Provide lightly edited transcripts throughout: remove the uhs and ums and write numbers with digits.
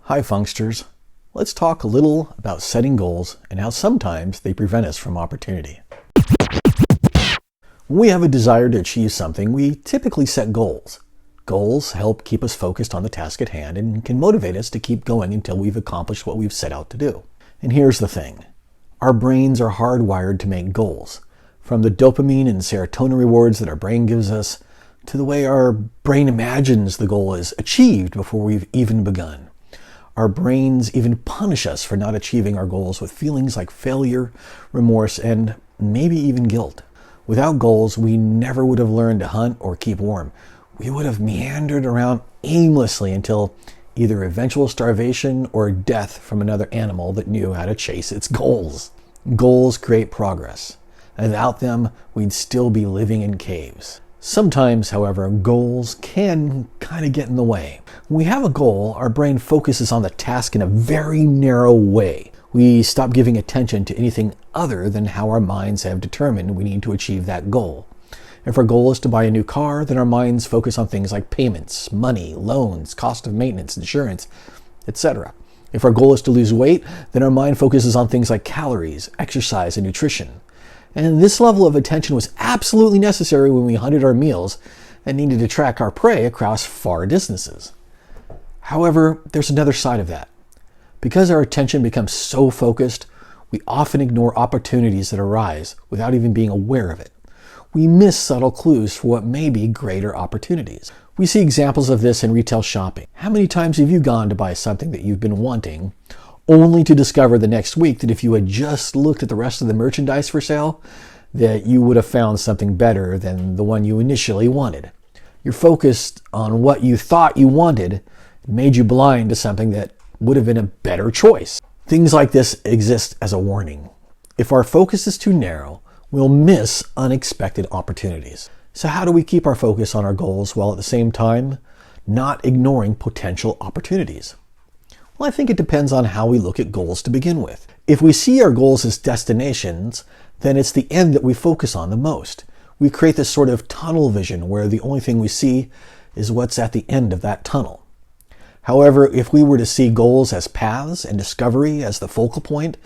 Hi Funksters. Let's talk a little about setting goals and how sometimes they prevent us from opportunity. When we have a desire to achieve something, we typically set goals. Goals help keep us focused on the task at hand and can motivate us to keep going until we've accomplished what we've set out to do. And here's the thing. Our brains are hardwired to make goals. From the dopamine and serotonin rewards that our brain gives us, to the way our brain imagines the goal is achieved before we've even begun. Our brains even punish us for not achieving our goals with feelings like failure, remorse, and maybe even guilt. Without goals, we never would have learned to hunt or keep warm. We would have meandered around aimlessly until either eventual starvation or death from another animal that knew how to chase its goals. Goals create progress. And without them, we'd still be living in caves. Sometimes, however, goals can kind of get in the way. When we have a goal, our brain focuses on the task in a very narrow way. We stop giving attention to anything other than how our minds have determined we need to achieve that goal. If our goal is to buy a new car, then our minds focus on things like payments, money, loans, cost of maintenance, insurance, etc. If our goal is to lose weight, then our mind focuses on things like calories, exercise, and nutrition. And this level of attention was absolutely necessary when we hunted our meals and needed to track our prey across far distances. However, there's another side of that. Because our attention becomes so focused, we often ignore opportunities that arise without even being aware of it. We miss subtle clues for what may be greater opportunities. We see examples of this in retail shopping. How many times have you gone to buy something that you've been wanting, only to discover the next week that if you had just looked at the rest of the merchandise for sale, that you would have found something better than the one you initially wanted? You're focused on what you thought you wanted. It made you blind to something that would have been a better choice. Things like this exist as a warning. If our focus is too narrow, we'll miss unexpected opportunities. So how do we keep our focus on our goals while at the same time not ignoring potential opportunities? Well, I think it depends on how we look at goals to begin with. If we see our goals as destinations, then it's the end that we focus on the most. We create this sort of tunnel vision where the only thing we see is what's at the end of that tunnel. However, if we were to see goals as paths and discovery as the focal point,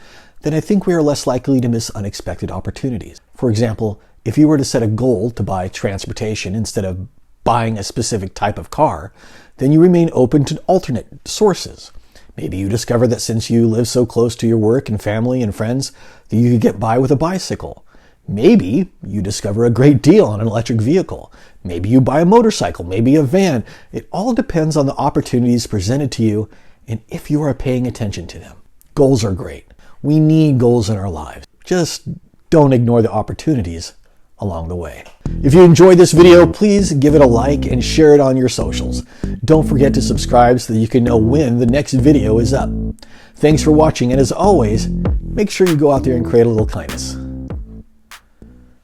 then I think we are less likely to miss unexpected opportunities. For example, if you were to set a goal to buy transportation instead of buying a specific type of car, then you remain open to alternate sources. Maybe you discover that since you live so close to your work and family and friends, that you could get by with a bicycle. Maybe you discover a great deal on an electric vehicle. Maybe you buy a motorcycle, maybe a van. It all depends on the opportunities presented to you and if you are paying attention to them. Goals are great. We need goals in our lives. Just don't ignore the opportunities along the way. If you enjoyed this video, please give it a like and share it on your socials. Don't forget to subscribe so that you can know when the next video is up. Thanks for watching, and as always, make sure you go out there and create a little kindness.